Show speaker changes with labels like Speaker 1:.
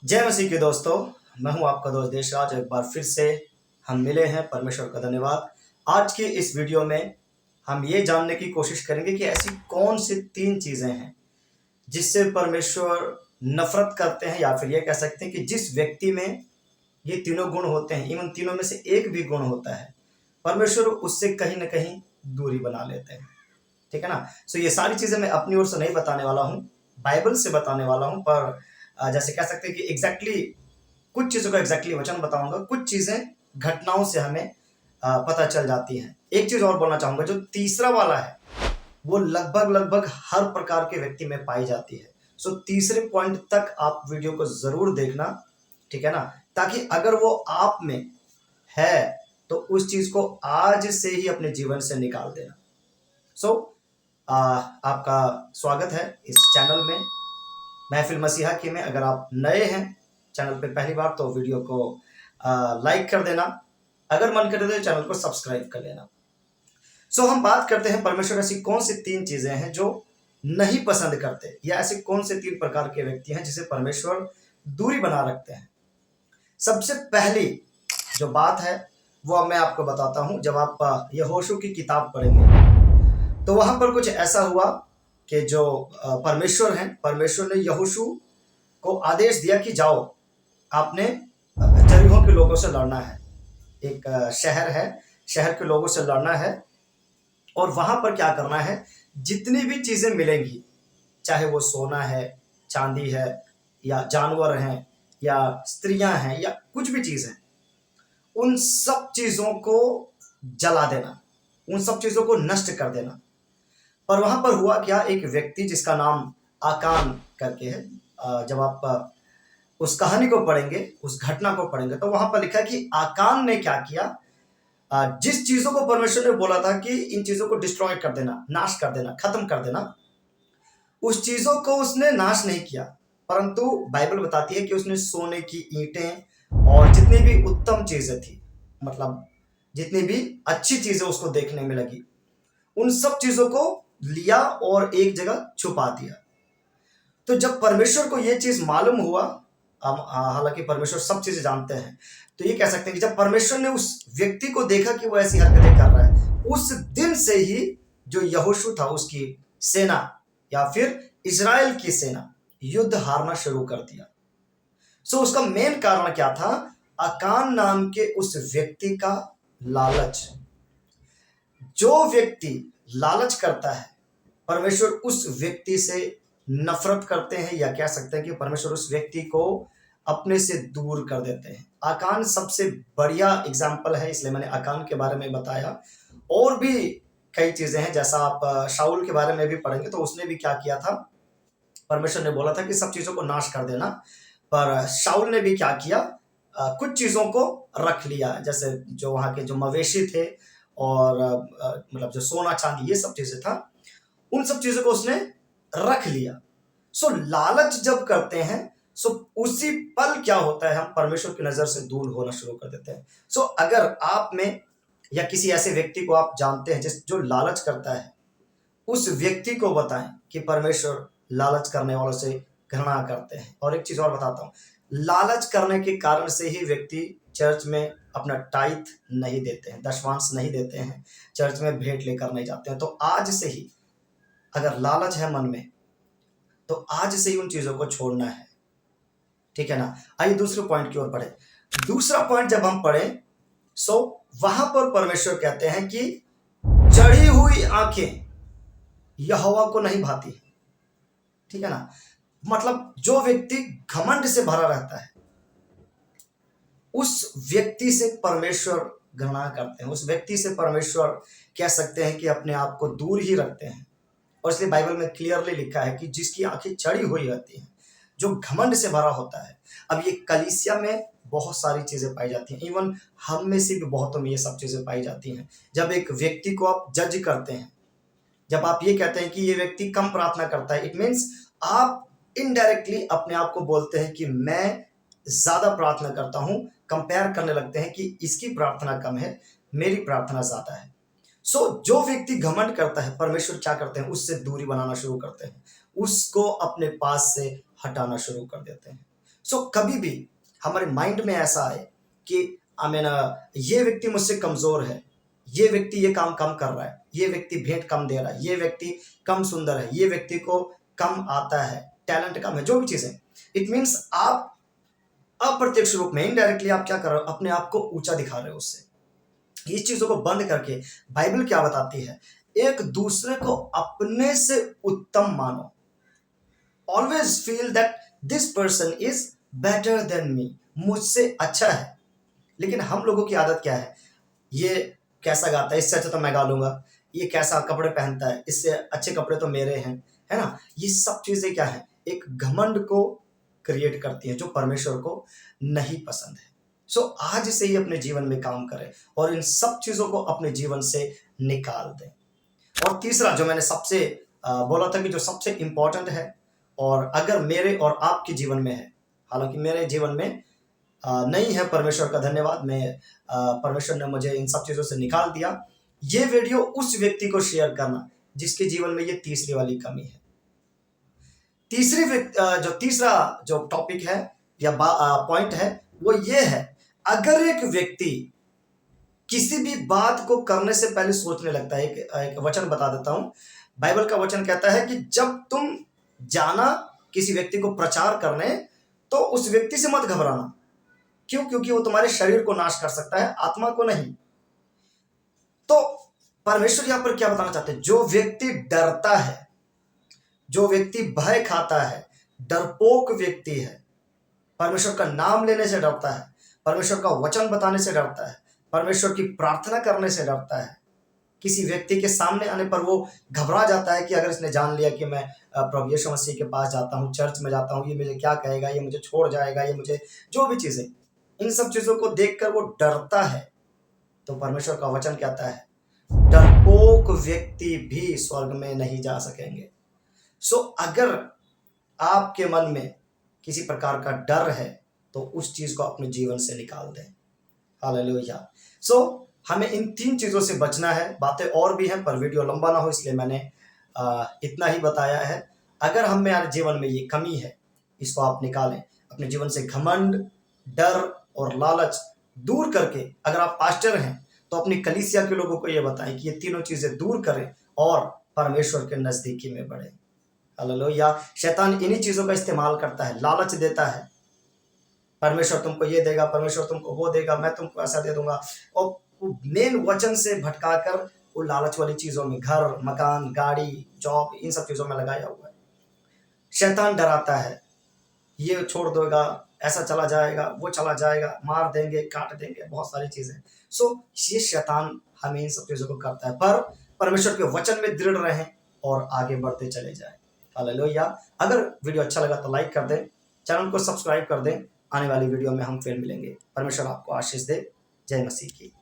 Speaker 1: जय मसीह के दोस्तों। मैं हूं आपका दोस्त देशराज। एक बार फिर से हम मिले हैं, परमेश्वर का धन्यवाद। आज के इस वीडियो में हम ये जानने की कोशिश करेंगे कि ऐसी कौन सी 3 चीज़ें हैं जिससे परमेश्वर नफरत करते हैं, या फिर ये कह सकते हैं कि जिस व्यक्ति में ये तीनों गुण होते हैं, इन तीनों में से एक भी गुण होता है, परमेश्वर उससे कहीं ना कहीं दूरी बना लेते हैं। ठीक है ना। सो ये सारी चीज़ें मैं अपनी ओर से नहीं बताने वाला हूँ, बाइबल से बताने वाला हूँ। पर जैसे कह सकते हैं कि एग्जैक्टली कुछ चीज़ों का एग्जैक्टली वचन बताऊंगा, कुछ चीज़ें घटनाओं से हमें पता चल जाती हैं। एक चीज़ और बोलना चाहूँगा, जो तीसरा वाला है वो लगभग लगभग हर प्रकार के व्यक्ति में पाई जाती है। सो तीसरे पॉइंट तक आप वीडियो को ज़रूर देखना, ठीक है ना, ताकि अगर वो आप में है तो उस चीज़ को आज से ही अपने जीवन से निकाल देना। सो आपका स्वागत है इस चैनल में, महफिल मसीहा की में। अगर आप नए हैं चैनल पे पहली बार तो वीडियो को लाइक कर देना, अगर मन करे तो चैनल को सब्सक्राइब कर लेना। सो हम बात करते हैं परमेश्वर ऐसी कौन सी 3 चीजें हैं जो नहीं पसंद करते, या ऐसे कौन से 3 प्रकार के व्यक्ति हैं जिसे परमेश्वर दूरी बना रखते हैं। सबसे पहली जो बात है वो अब मैं आपको बताता हूं। जब आप यहोशू की किताब पढ़ेंगे तो वहां पर कुछ ऐसा हुआ कि जो परमेश्वर हैं, परमेश्वर ने यहोशू को आदेश दिया कि जाओ, आपने जरीहो के लोगों से लड़ना है। एक शहर है, शहर के लोगों से लड़ना है, और वहां पर क्या करना है, जितनी भी चीजें मिलेंगी, चाहे वो सोना है, चांदी है, या जानवर हैं, या स्त्रियां हैं, या कुछ भी चीज है, उन सब चीजों को जला देना, उन सब चीजों को नष्ट कर देना। पर वहां पर हुआ क्या, एक व्यक्ति जिसका नाम आकान करके है, जब आप उस कहानी को पढ़ेंगे, उस घटना को पढ़ेंगे, तो वहां पर लिखा है कि आकान ने क्या किया, जिस चीजों को परमेश्वर ने बोला था कि इन चीजों को डिस्ट्रॉय कर देना, नाश कर देना, खत्म कर देना, उस चीजों को उसने नाश नहीं किया, परंतु बाइबल बताती है कि उसने सोने की ईंटें और जितनी भी उत्तम चीजें थी, मतलब जितनी भी अच्छी चीजें उसको देखने में लगी, उन सब चीजों को लिया और एक जगह छुपा दिया। तो जब परमेश्वर को यह चीज मालूम हुआ, हालांकि परमेश्वर सब चीजें जानते हैं, तो ये कह सकते हैं कि जब परमेश्वर ने उस व्यक्ति को देखा कि वो ऐसी हरकतें कर रहा है, उस दिन से ही जो यहोशू था, उसकी सेना या फिर इजराइल की सेना युद्ध हारना शुरू कर दिया। सो उसका मेन कारण क्या था, आकान नाम के उस व्यक्ति का लालच। जो व्यक्ति लालच करता है, परमेश्वर उस व्यक्ति से नफरत करते हैं, या कह सकते हैं कि परमेश्वर उस व्यक्ति को अपने से दूर कर देते हैं। आकान सबसे बढ़िया एग्जाम्पल है, इसलिए मैंने आकान के बारे में बताया। और भी कई चीजें हैं, जैसा आप शाऊल के बारे में भी पढ़ेंगे तो उसने भी क्या किया था, परमेश्वर ने बोला था कि सब चीजों को नाश कर देना, पर शाऊल ने भी क्या किया, कुछ चीजों को रख लिया, जैसे जो वहां के जो मवेशी थे और मतलब जो सोना चांदी ये सब चीजें था, उन सब चीजों को उसने रख लिया। सो लालच जब करते हैं, सो उसी पल क्या होता है, हम परमेश्वर की नजर से दूर होना शुरू कर देते हैं। सो अगर आप में या किसी ऐसे व्यक्ति को आप जानते हैं जिस जो लालच करता है, उस व्यक्ति को बताएं कि परमेश्वर लालच करने वालों से घृणा करते हैं। और एक चीज और बताता हूं, लालच करने के कारण से ही व्यक्ति चर्च में अपना टाइथ नहीं देते हैं, दशमांश नहीं देते हैं, चर्च में भेंट लेकर नहीं जाते हैं। तो आज से ही अगर लालच है मन में, तो आज से ही उन चीजों को छोड़ना है, ठीक है ना। आइए दूसरे पॉइंट की ओर पढ़े। दूसरा पॉइंट जब हम पढ़े, सो वहां पर परमेश्वर कहते हैं कि चढ़ी हुई आंखें यहोवा को नहीं भाती, ठीक है ना। मतलब जो व्यक्ति घमंड से भरा रहता है, उस व्यक्ति से परमेश्वर घृणा करते हैं, उस व्यक्ति से परमेश्वर कह सकते हैं कि अपने आप को दूर ही रखते हैं। और इसलिए बाइबल में क्लियरली लिखा है कि जिसकी आंखें चढ़ी हुई रहती हैं, जो घमंड से भरा होता है। अब ये कलीसिया में बहुत सारी चीजें पाई जाती हैं, इवन हम में से भी बहुतों में ये सब चीजें पाई जाती हैं। जब एक व्यक्ति को आप जज करते हैं, जब आप ये कहते हैं कि ये व्यक्ति कम प्रार्थना करता है, इट मीन्स आप इनडायरेक्टली अपने आप को बोलते हैं कि मैं ज्यादा प्रार्थना करता हूं, कंपेयर करने लगते हैं कि इसकी प्रार्थना कम है, मेरी प्रार्थना ज्यादा है। सो जो व्यक्ति घमंड करता है, परमेश्वर क्या करते हैं, उससे दूरी बनाना शुरू करते हैं, उसको अपने पास से हटाना शुरू कर देते हैं। सो कभी भी हमारे माइंड में ऐसा आए कि ये व्यक्ति मुझसे कमजोर है, ये व्यक्ति ये काम कम कर रहा है, ये व्यक्ति भेंट कम दे रहा है, ये व्यक्ति कम सुंदर है, ये व्यक्ति को कम आता है, टैलेंट कम है, जो भी चीजें, इट मीन्स आप अप्रत्यक्ष रूप में इनडायरेक्टली आप क्या कर रहे हो, अपने आप को ऊंचा दिखा रहे हो। उससे इस चीजों को बंद करके बाइबल क्या बताती है, एक दूसरे को अपने से उत्तम मानो। Always feel that this person is better than me, मुझसे अच्छा है। लेकिन हम लोगों की आदत क्या है, ये कैसा गाता है, इससे अच्छा तो मैं गा लूंगा, ये कैसा कपड़े पहनता है, इससे अच्छे कपड़े तो मेरे हैं, है ना। ये सब चीजें क्या है, एक घमंड को क्रिएट करती है जो परमेश्वर को नहीं पसंद है। सो आज से ही अपने जीवन में काम करें और इन सब चीजों को अपने जीवन से निकाल दें। और तीसरा जो मैंने सबसे बोला था कि जो सबसे इंपॉर्टेंट है, और अगर मेरे और आपके जीवन में है, हालांकि मेरे जीवन में नहीं है, परमेश्वर का धन्यवाद, मैं परमेश्वर ने मुझे इन सब चीजों से निकाल दिया। ये वीडियो उस व्यक्ति को शेयर करना जिसके जीवन में ये तीसरी वाली कमी है। तीसरा जो टॉपिक है या पॉइंट है वो ये है, अगर एक व्यक्ति किसी भी बात को करने से पहले सोचने लगता है, एक वचन बता देता हूं, बाइबल का वचन कहता है कि जब तुम जाना किसी व्यक्ति को प्रचार करने, तो उस व्यक्ति से मत घबराना। क्यों? क्योंकि वो तुम्हारे शरीर को नाश कर सकता है, आत्मा को नहीं। तो परमेश्वर यहां पर क्या बताना चाहते हैं, जो व्यक्ति डरता है, जो व्यक्ति भय खाता है, डरपोक व्यक्ति है, परमेश्वर का नाम लेने से डरता है, परमेश्वर का वचन बताने से डरता है, परमेश्वर की प्रार्थना करने से डरता है, किसी व्यक्ति के सामने आने पर वो घबरा जाता है कि अगर इसने जान लिया कि मैं प्रभु यीशु मसीह के पास जाता हूँ, चर्च में जाता हूँ, ये मुझे क्या कहेगा, ये मुझे छोड़ जाएगा, ये मुझे जो भी चीजें, इन सब चीजों को देखकर वो डरता है। तो परमेश्वर का वचन कहता है, डरपोक व्यक्ति भी स्वर्ग में नहीं जा सकेंगे। सो अगर आपके मन में किसी प्रकार का डर है तो उस चीज को अपने जीवन से निकाल दें। हालेलुया। सो हमें इन 3 चीजों से बचना है। बातें और भी हैं पर वीडियो लंबा ना हो इसलिए मैंने इतना ही बताया है। अगर हम में जीवन में ये कमी है, इसको आप निकालें। अपने जीवन से घमंड, डर और लालच दूर करके, अगर आप पास्टर हैं तो अपनी कलीसिया के लोगों को ये बताएं कि ये तीनों चीजें दूर करें और परमेश्वर के नजदीकी में बढ़े। हालेलुया। शैतान इन्हीं चीजों का इस्तेमाल करता है, लालच देता है, परमेश्वर तुमको ये देगा, परमेश्वर तुमको वो देगा, मैं तुमको ऐसा दे दूंगा, और मेन वचन से भटकाकर वो लालच वाली चीजों में, घर, मकान, गाड़ी, जॉब, इन सब चीजों में लगाया हुआ है। शैतान डराता है, ये छोड़ देगा, ऐसा चला जाएगा, वो चला जाएगा, मार देंगे, काट देंगे, बहुत सारी चीजें। सो ये शैतान हमें इन सब चीजों को करता है, पर परमेश्वर के वचन में दृढ़ रहें और आगे बढ़ते चले जाएं। हालेलुया। अगर वीडियो अच्छा लगा तो लाइक कर दें, चैनल को सब्सक्राइब कर दें। आने वाली वीडियो में हम फिर मिलेंगे। परमेश्वर आपको आशीष दे। जय मसीह की।